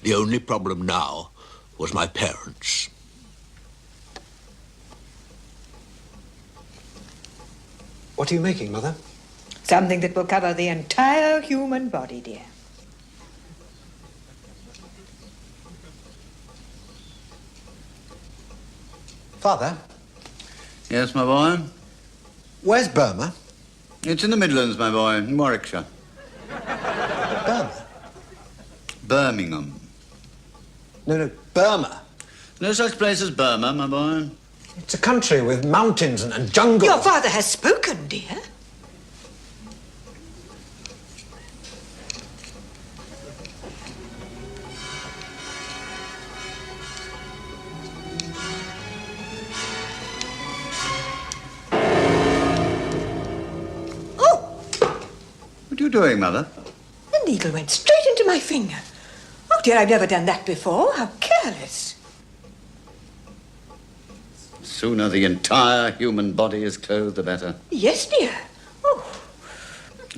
The only problem now was my parents. What are you making, Mother? Something that will cover the entire human body, dear. Father? Yes, my boy? Where's Burma? It's in the Midlands, my boy, in Warwickshire. Burma? Birmingham. No, Burma. No such place as Burma, my boy. It's a country with mountains and jungle. Your father has spoken, dear. What are you doing, Mother? The needle went straight into my finger. Oh, dear, I've never done that before. How careless. Sooner the entire human body is clothed, the better. Yes, dear. Oh.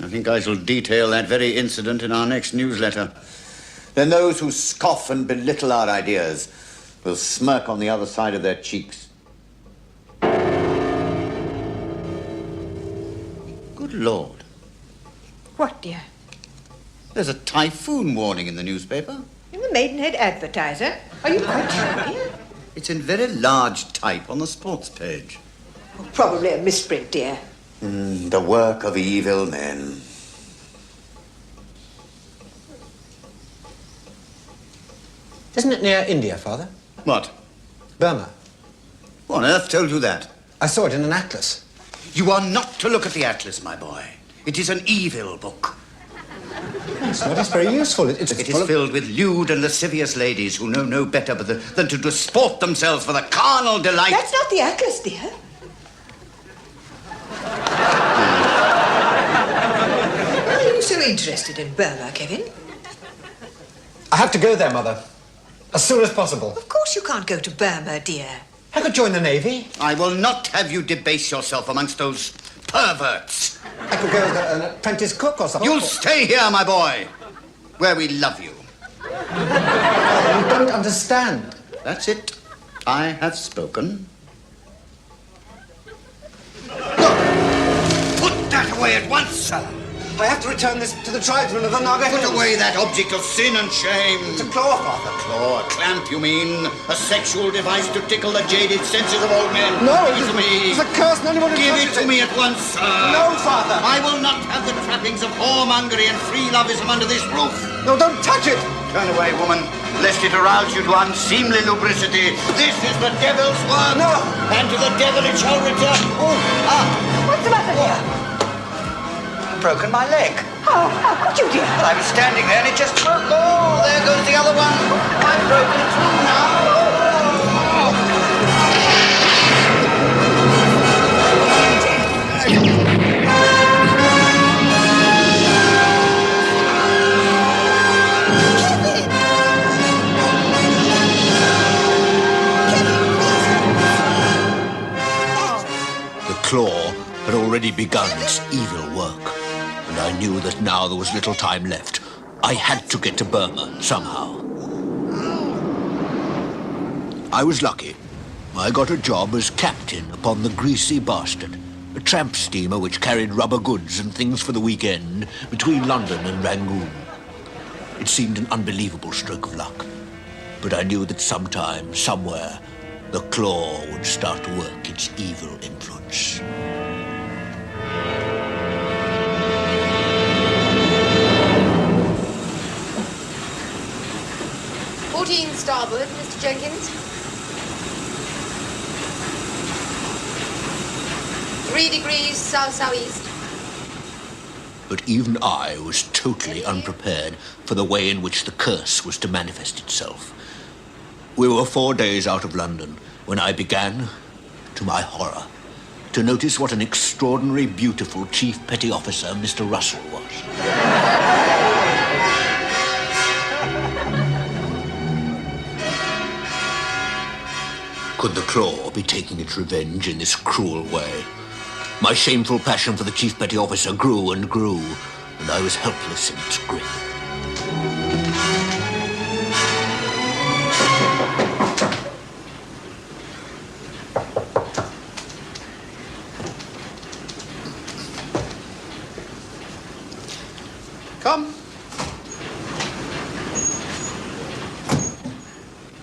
I think I shall detail that very incident in our next newsletter. Then those who scoff and belittle our ideas will smirk on the other side of their cheeks. Good Lord. What, dear? There's a typhoon warning in the newspaper. In the Maidenhead Advertiser? Are you quite sure, dear? It's in very large type on the sports page. Oh, probably a misprint, dear. The work of evil men. Isn't it near India, Father? What? Burma. Who on earth told you that? I saw it in an atlas. You are not to look at the atlas, my boy. It is an evil book. It's not. It's very useful. It is filled with lewd and lascivious ladies who know no better than to disport themselves for the carnal delight. That's not the atlas, dear. Why are you so interested in Burma, Kevin? I have to go there, Mother. As soon as possible. Of course you can't go to Burma, dear. I could join the Navy. I will not have you debase yourself amongst those perverts. I could go as an apprentice cook or something. You'll stay here, my boy, where we love you. You don't understand. That's it. I have spoken. Put that away at once, sir. I have to return this to the tribesmen of the Naga Hills. Put away that object of sin and shame. It's a claw, Father. Claw, a clamp, you mean? A sexual device to tickle the jaded senses of old men? No, Give it to me. It's a curse. No one Give it to me at once, sir. No, Father. I will not have the trappings of whoremongery and free lovism under this roof. No, don't touch it. Turn away, woman, lest it arouse you to unseemly lubricity. This is the devil's work. No. And to the devil it shall return. Oh, What's the matter, dear? broken my leg. How could you, dear? Well, I was standing there and it just broke. Oh, there goes the other one. I'm broken too now. The claw had already begun its evil work, and I knew that now there was little time left. I had to get to Burma somehow. I was lucky. I got a job as captain upon the Greasy Bastard, a tramp steamer which carried rubber goods and things for the weekend between London and Rangoon. It seemed an unbelievable stroke of luck, but I knew that sometime, somewhere, the claw would start to work its evil influence. Starboard, Mr. Jenkins. 3 degrees south-southeast. But even I was totally unprepared for the way in which the curse was to manifest itself. We were 4 days out of London when I began, to my horror, to notice what an extraordinary, beautiful Chief Petty Officer Mr. Russell was. Could the claw be taking its revenge in this cruel way? My shameful passion for the Chief Petty Officer grew and grew, and I was helpless in its grip.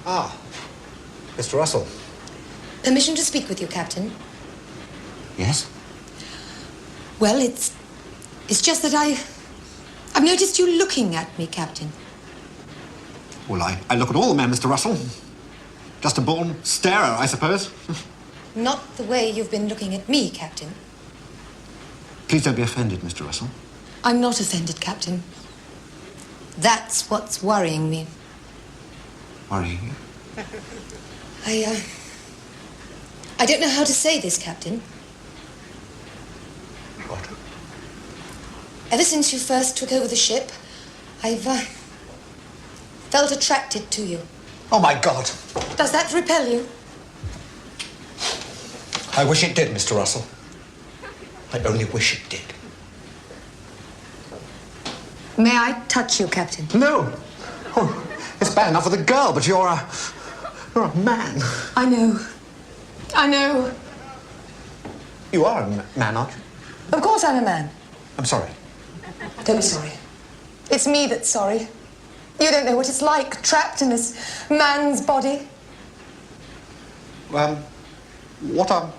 Ah, Mr. Russell. Permission to speak with you, Captain. Yes? Well, it's just that I've noticed you looking at me, Captain. Well, I look at all the men, Mr. Russell. Just a born starer, I suppose. Not the way you've been looking at me, Captain. Please don't be offended, Mr. Russell. I'm not offended, Captain. That's what's worrying me. Worrying you? I don't know how to say this, Captain. What? Ever since you first took over the ship, I've felt attracted to you. Oh, my God. Does that repel you? I wish it did, Mr. Russell. I only wish it did. May I touch you, Captain? No. Oh, it's bad enough with a girl, but you're a man. I know. I know. You are a man, aren't you? Of course I'm a man. I'm sorry. Don't be sorry. It's me that's sorry. You don't know what it's like, trapped in this man's body. What are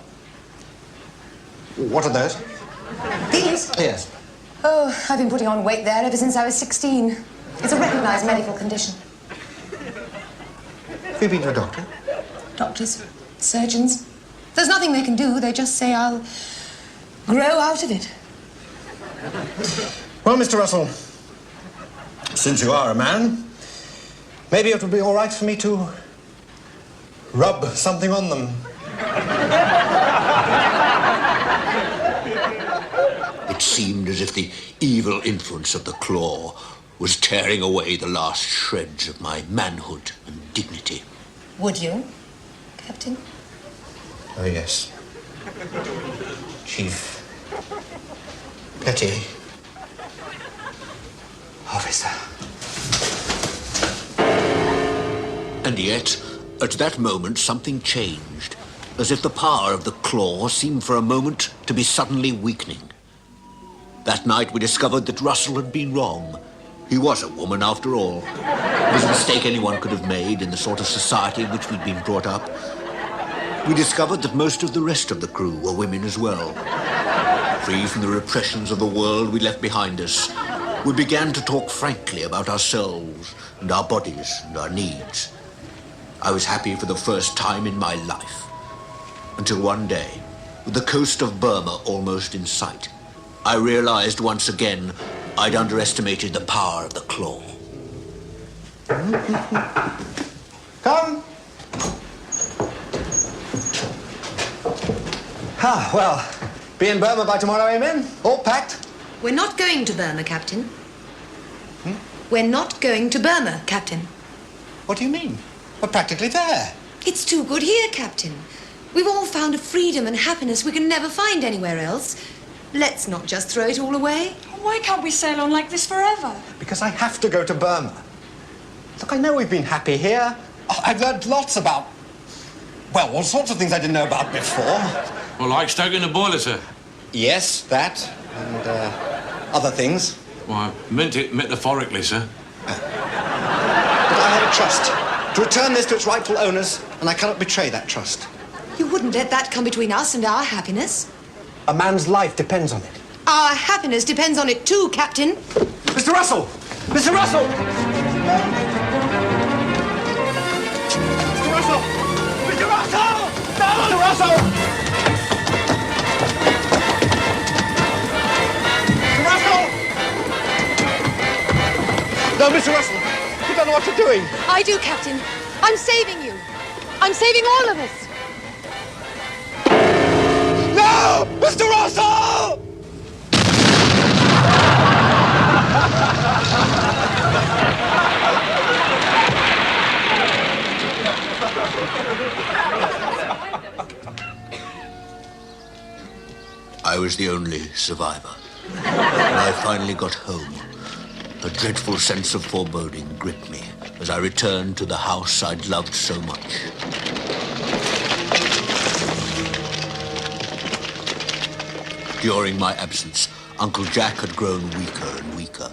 those? These? Yes. Oh, I've been putting on weight there ever since I was 16. It's a recognized medical condition. Have you been to a doctor? Doctors, surgeons. There's nothing they can do. They just say I'll grow out of it. Well, Mr. Russell, since you are a man, maybe it would be all right for me to rub something on them. It seemed as if the evil influence of the claw was tearing away the last shreds of my manhood and dignity. Would you, Captain? Oh, yes. Chief Petty Officer. And yet, at that moment, something changed, as if the power of the claw seemed for a moment to be suddenly weakening. That night, we discovered that Russell had been wrong. He was a woman, after all. It was a mistake anyone could have made in the sort of society in which we'd been brought up. We discovered that most of the rest of the crew were women as well. Free from the repressions of the world we left behind us, we began to talk frankly about ourselves and our bodies and our needs. I was happy for the first time in my life. Until one day, with the coast of Burma almost in sight, I realized once again I'd underestimated the power of the claw. Come. Ah, well, be in Burma by tomorrow, amen? All packed? We're not going to Burma, Captain. We're not going to Burma, Captain. What do you mean? We're practically there. It's too good here, Captain. We've all found a freedom and happiness we can never find anywhere else. Let's not just throw it all away. Why can't we sail on like this forever? Because I have to go to Burma. Look, I know we've been happy here. Oh, I've learned lots about, well, all sorts of things I didn't know about before. Well, like stoking the boiler, sir. Yes, that, and other things. Well, I meant it metaphorically, sir. But I have a trust to return this to its rightful owners, and I cannot betray that trust. You wouldn't let that come between us and our happiness. A man's life depends on it. Our happiness depends on it too, Captain. Mr. Russell! Mr. Russell! Mr. Russell! Mr. Russell! No! Mr. Russell! Mr. Russell! No, Mr. Russell! You don't know what you're doing. I do, Captain. I'm saving you. I'm saving all of us. No! Mr. Russell! I was the only survivor. When I finally got home, a dreadful sense of foreboding gripped me as I returned to the house I'd loved so much. During my absence, Uncle Jack had grown weaker and weaker.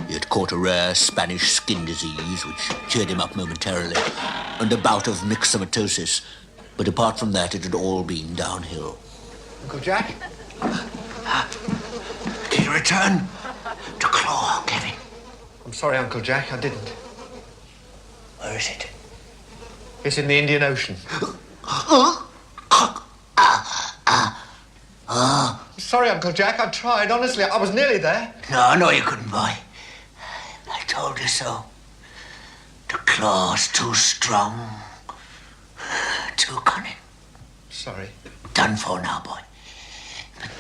He had caught a rare Spanish skin disease, which cheered him up momentarily, and a bout of myxomatosis. But apart from that, it had all been downhill. Uncle Jack? Did you return to Claw, Kevin? I'm sorry, Uncle Jack, I didn't. Where is it? It's in the Indian Ocean. Sorry, Uncle Jack, I tried, honestly. I was nearly there. No, you couldn't, boy. I told you so. The claw's too strong. Too cunning. Sorry. Done for now, boy. But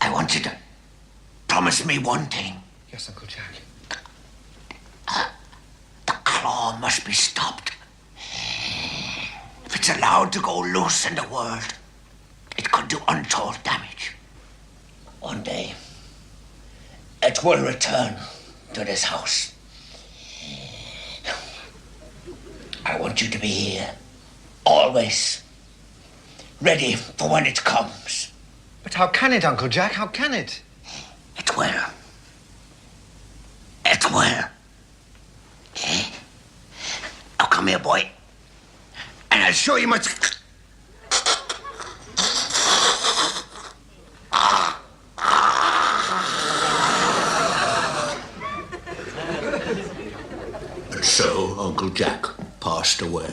I want you to promise me one thing. Yes, Uncle Jack. The claw must be stopped. If it's allowed to go loose in the world, it could do untold damage. One day, it will return to this house. I want you to be here, always, ready for when it comes. But how can it, Uncle Jack? How can it? It will. It will. Now come here, boy, and I'll show you much. And so Uncle Jack passed away.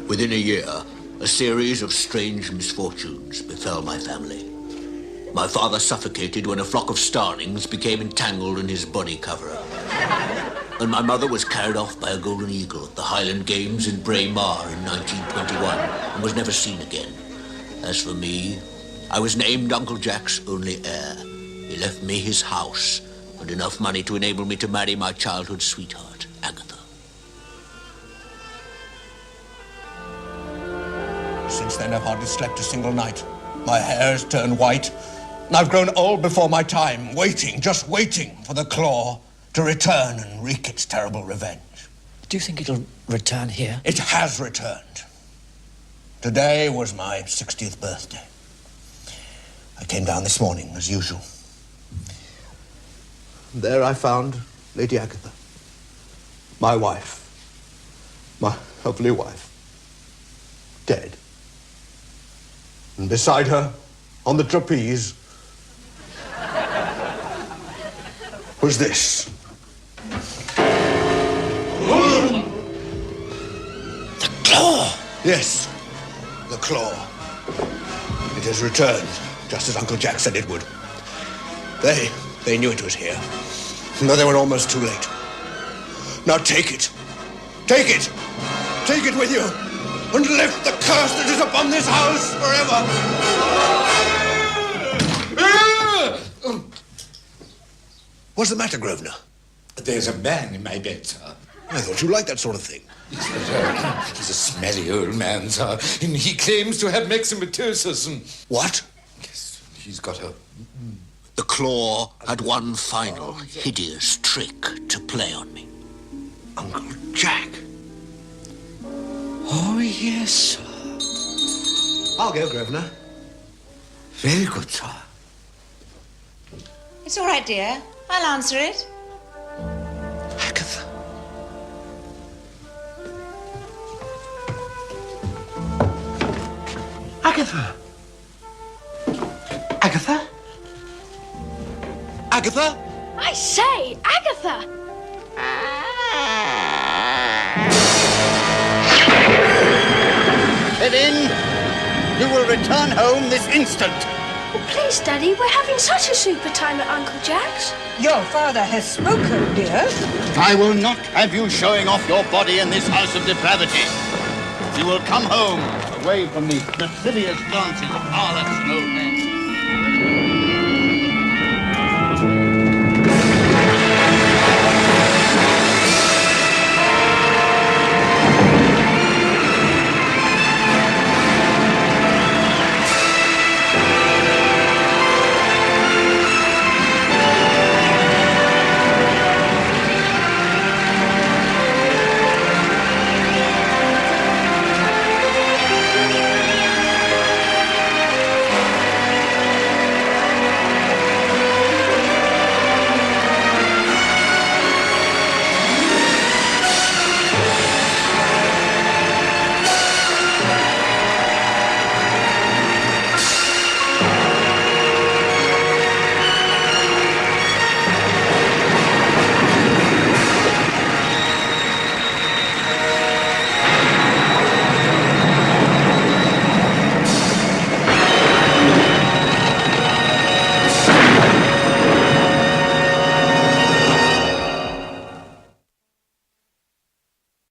Within a year, a series of strange misfortunes befell my family. My father suffocated when a flock of starlings became entangled in his body cover. And my mother was carried off by a golden eagle at the Highland Games in Braemar in 1921 and was never seen again. As for me, I was named Uncle Jack's only heir. He left me his house and enough money to enable me to marry my childhood sweetheart, Agatha. Since then, I've hardly slept a single night. My hair's turned white, and I've grown old before my time, waiting, just waiting for the claw to return and wreak its terrible revenge. Do you think it'll return here? It has returned. Today was my 60th birthday. I came down this morning, as usual. There I found Lady Agatha, my wife, my lovely wife, dead. And beside her, on the trapeze, was this. The claw! Yes, the claw. It has returned, just as Uncle Jack said it would. They knew it was here, but they were almost too late. Now take it. Take it. Take it with you, and lift the curse that is upon this house forever. What's the matter, Grosvenor? There's a man in my bed, sir. I thought you liked that sort of thing. He's a smelly old man, sir, and he claims to have myxomatosis and... What? Yes, he's got a... The claw had one final, hideous trick to play on me. Uncle Jack. Oh, yes, sir. I'll go, Grosvenor. Very good, sir. It's all right, dear. I'll answer it. Agatha. Agatha. Agatha? Agatha? I say, Agatha! Head in. You will return home this instant. Oh, please, Daddy, we're having such a super time at Uncle Jack's. Your father has spoken, dear. I will not have you showing off your body in this house of depravity. You will come home, away from the lascivious glances of harlots and old men.